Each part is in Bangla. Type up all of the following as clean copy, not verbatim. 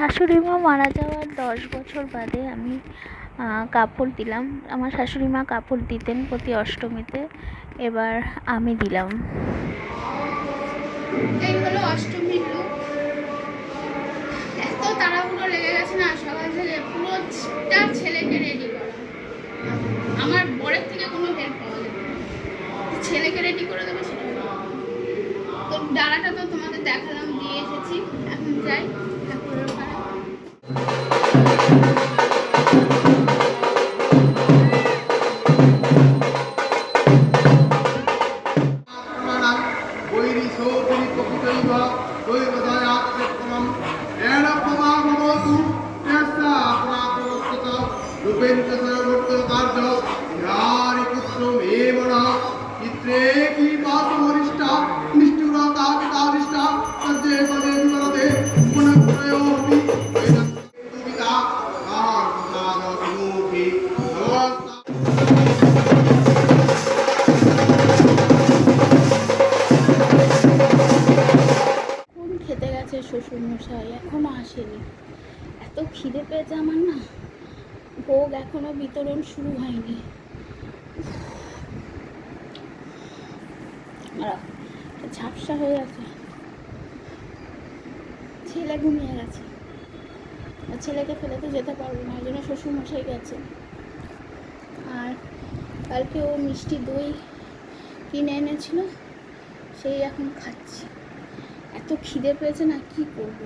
শাশুড়ি মা মারা যাওয়ার 10 বছর বাদে আমি কাপড় দিলাম। আমার শাশুড়ি মা কাপড় দিতেন প্রতি অষ্টমীতে, এবার আমি দিলাম। এই হলো অষ্টমীর লুক। এত তাড়াহুড়ো লেগে গেছে না সকাল থেকে, পুরোটা ছেলেকে রেডি করা। আমার বরের থেকে কোনো হেল্প পাওয়া যাবে না, ছেলেকে রেডি করে দেবো সেটা। তো ডালাটা তো তোমাদের দেখালাম, দিয়ে এসেছি। এখন যাই ঠাকুরের ওখানে। খেতে গেছে শ্বশুরমশাই, এখনো আসেনি। এত খিদে পেয়েছে আমার না, ভোগ এখনো বিতরণ শুরু হয়নি। ঝাপসা হয়ে আছে। ছেলে ঘুমিয়ে গেছে, ছেলেকে ফেলে তো যেতে পারবো না, ওই জন্য শ্বশুরমশাই গেছে। আর কালকে ও মিষ্টি দই কিনে এনেছিল, সেই এখন খাচ্ছি। এত খিদে পেয়েছে না, কি করবো।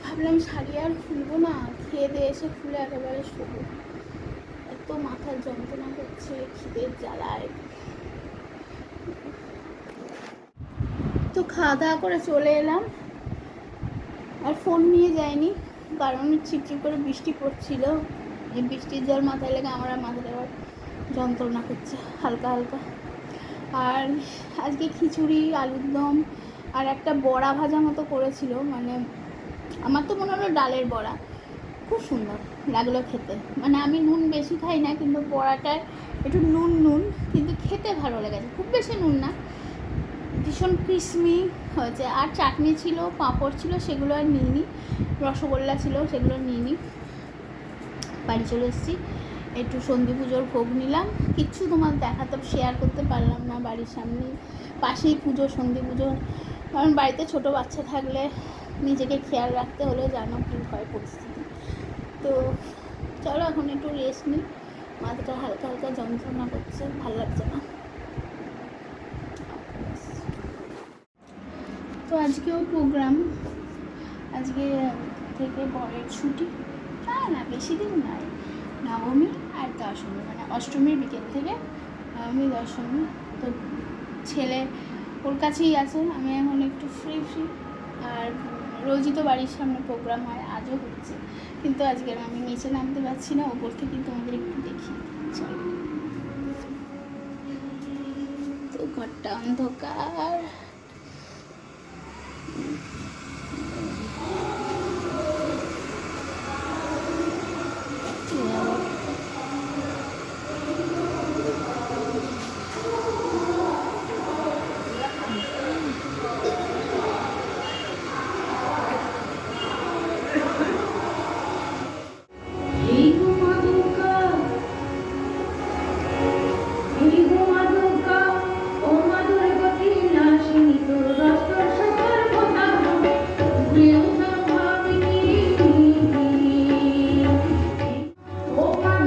ভাবলাম শাড়ি আর খুলবো না, খেয়ে দিয়ে এসে খুলে একেবারে শোবো। এত মাথার যন্ত্রণা করছে খিদের জ্বালায়। তো খাওয়া দাওয়া করে চলে এলাম, আর ফোন নিয়ে যাইনি, কারণ চিপচিপ করে বৃষ্টি পড়ছিল। এই বৃষ্টির জল মাথায় লেগে আমার মাথায় আবার যন্ত্রণা করছে হালকা হালকা। আর আজকে খিচুড়ি, আলুর দম আর একটা বড়া ভাজা মতো করেছিল, মানে আমার তো মনে হলো ডালের বড়া। খুব সুন্দর লাগলো খেতে, মানে আমি নুন বেশি খাই না, কিন্তু বড়াটায় একটু নুন নুন, কিন্তু খেতে ভালো লেগেছে, খুব বেশি নুন না, ভীষণ ক্রিসমি হয়েছে। আর চাটনি ছিল, পাঁপড় ছিল, সেগুলো আর নিইনি। রসগোল্লা ছিল, সেগুলো নিইনি। বাড়ি চলে এসেছি, একটু সন্ধি পুজোর ভোগ নিলাম। কিচ্ছু তোমার দেখাতে শেয়ার করতে পারলাম না, বাড়ির সামনে পাশেই পুজো, সন্ধি পুজো। কারণ বাড়িতে ছোট বাচ্চা থাকলে নিজেকে খেয়াল রাখতে হলেও জানো কী হয় পরিস্থিতি। তো চলো এখন একটু রেস্ট নিই, মাথাটা হালকা হালকা যন্ত্রণা করছে, ভালো লাগছে না। তো আজকেও প্রোগ্রাম, আজকে থেকে বরের ছুটি। না বেশি দিন নয়, নবমী আর দশমী, মানে অষ্টমীর বিকেল থেকে নবমী দশমী। তো ছেলে ওর কাছেই আছে, আমি এখন একটু ফ্রি। আর রোজই তো বাড়ির সামনে প্রোগ্রাম হয়, আজও হচ্ছে, কিন্তু আজকে আমি নিচে নামতে পারছি না, ওপর থেকে তোমাদের একটু দেখি। তো ঘরটা অন্ধকার।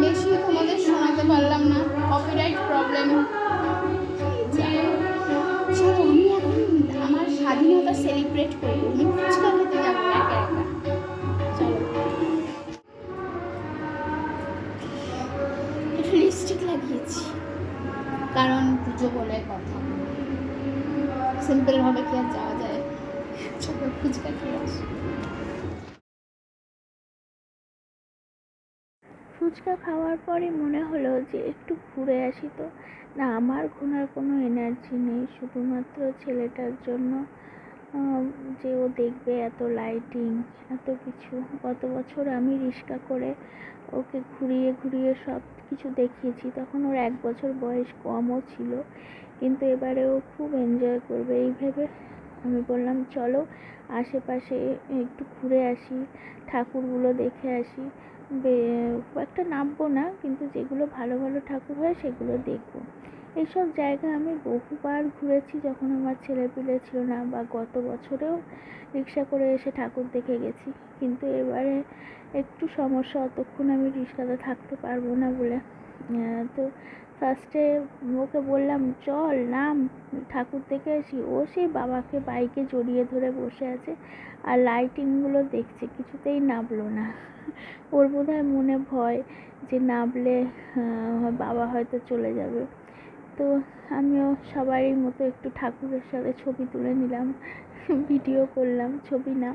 বেশি তোমাদের শোনাতে পারলাম না, কপিরাইট প্রবলেম। আমি এখন আমার স্বাধীনতা সেলিব্রেট করবো, আমি ফুচকা খেতে যাবো একা একা। চলো, একটু লিপস্টিক লাগিয়েছি, কারণ পুজো বলে কথা, সিম্পলভাবে কি আর যাওয়া যায়। চলো ফুচকা খেয়ে আসি। ফুচকা খাওয়ার পরে মনে হলো যে একটু ঘুরে আসি। তো না, আমার ঘোরার কোনো এনার্জি নেই, শুধুমাত্র ছেলেটার জন্য, যে ও দেখবে এত লাইটিং, এত কিছু। গত বছর আমি রিক্সা করে ওকে ঘুরিয়ে ঘুরিয়ে সব কিছু দেখিয়েছি, তখন ওর 1 বছর বয়স কমও ছিল, কিন্তু এবারে ও খুব এনজয় করবে এই ভেবে আমি বললাম চলো আশেপাশে একটু ঘুরে আসি, ঠাকুরগুলো দেখে আসি। খুব একটা নামবো না, কিন্তু যেগুলো ভালো ভালো ঠাকুর হয় সেগুলো দেখবো। এইসব জায়গা আমি বহুবার ঘুরেছি যখন আমার ছেলেপিলে ছিল না, বা গত বছরেও রিক্সা করে এসে ঠাকুর দেখে গেছি। কিন্তু এবারে একটু সমস্যা, অতক্ষণ আমি রিক্সাতে থাকতে পারবো না বলে তো ফার্স্টে ওকে বললাম চল নাম, ঠাকুর দেখে আসি। ও সেই বাবাকে বাইকে জড়িয়ে ধরে বসে আছে আর লাইটিংগুলো দেখছে, কিছুতেই নামলো না। ওর বোধহয় মনে ভয় যে নামলে বাবা হয়তো চলে যাবে। তো আমিও সবারই মতো একটু ঠাকুরের সাথে ছবি তুলে নিলাম, ভিডিও করলাম, ছবি না।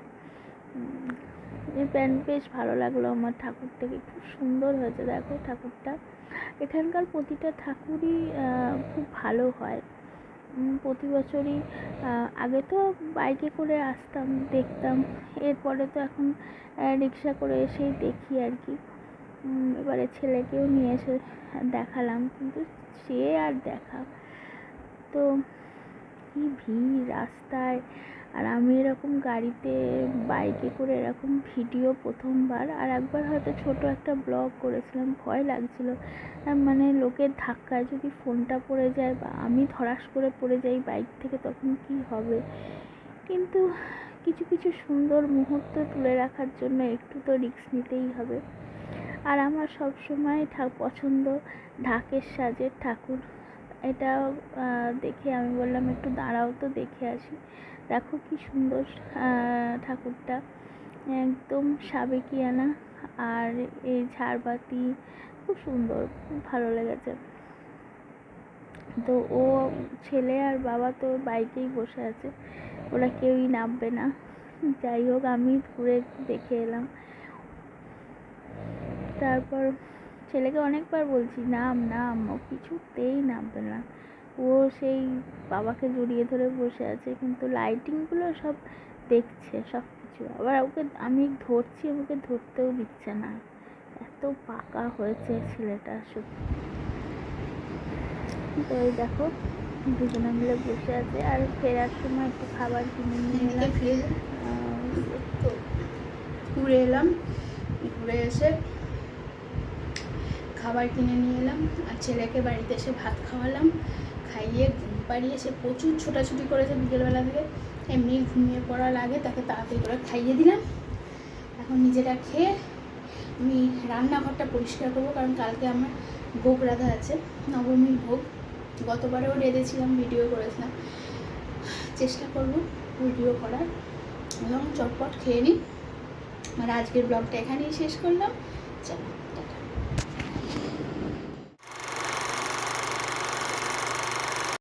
বেশ ভালো লাগলো আমার ঠাকুরটাকে, খুব সুন্দর হয়েছে দেখো ঠাকুরটা। এখানকার প্রতিটা ঠাকুরই খুব ভালো হয়। প্রতি বছরই আগে তো বাইকে করে আসতাম, দেখতাম, এরপরে তো এখন রিক্সা করে এসেই দেখি আর কি। এবারে ছেলেকেও নিয়ে এসে দেখালাম, কিন্তু সে আর দেখা, তো কি ভিড় রাস্তায়। আর আমি এরকম গাড়িতে বাইকে করে এরকম ভিডিও প্রথমবার, আর একবার হয়তো ছোট একটা ব্লগ করেছিলাম, ভয় লাগছিল মানে লোকের ধাক্কায় যদি ফোনটা পড়ে যায় বা আমি ধরাস করে পড়ে যাই বাইক থেকে তখন কি হবে। কিন্তু কিছু কিছু সুন্দর মুহূর্ত তুলে রাখার জন্য একটু তো রিস্ক নিতেই হবে। আর আমার সবসময় পছন্দ ঢাকের সাজের ঠাকুর। এটা দেখে আমি বললাম একটু দাঁড়াও তো দেখে আসি। দেখো কি সুন্দর ঠাকুরটা, একদম সাবেকিয়ানা, আর এই ঝাড়বাতি খুব সুন্দর, খুব ভালো লেগেছে। তো ও ছেলে আর বাবা তো বাইকেই বসে আছে, ওরা কেউই নামবে না। যাই হোক আমি ঘুরে দেখে এলাম। তারপর ছেলেকে অনেকবার বলছি নাম নাম, ও কিছুতেই নামবে না। ও সেই বাবাকে জড়িয়ে ধরে বসে আছে, কিন্তু লাইটিংগুলো সব দেখছে সব কিছু। আবার ওকে আমি ধরছি, ওকে ধরতেও দিচ্ছে না, এত পাকা হয়েছে ছেলেটা সত্যি। তো এই দেখো দুজনে মিলে বসে আছে, আর ফেরার সময় একটু খাবার কিনে নিয়ে এলাম। ঘুরে এলাম, ঘুরে এসে খাবার কিনে নিয়ে এলাম, আর ছেলেকে বাড়িতে এসে ভাত খাওয়ালাম, খাইয়ে ঘুম পাড়িয়ে সে প্রচুর ছোটাছুটি করেছে বিকেলবেলা থেকে, এমনি ঘুমিয়ে পড়া লাগে, তাকে তাড়াতাড়ি করে খাইয়ে দিলাম। এখন নিজেরা খেয়ে আমি রান্নাঘরটা পরিষ্কার করবো, কারণ কালকে আমার ভোগ রাধা আছে, নবমীর ভোগ। গতবারেও রেঁধেছিলাম, ভিডিও করেছিলাম, চেষ্টা করব ভিডিও করার। এবং চটপট খেয়ে নিই। আর আজকের ব্লগটা এখানেই শেষ করলাম, চলো।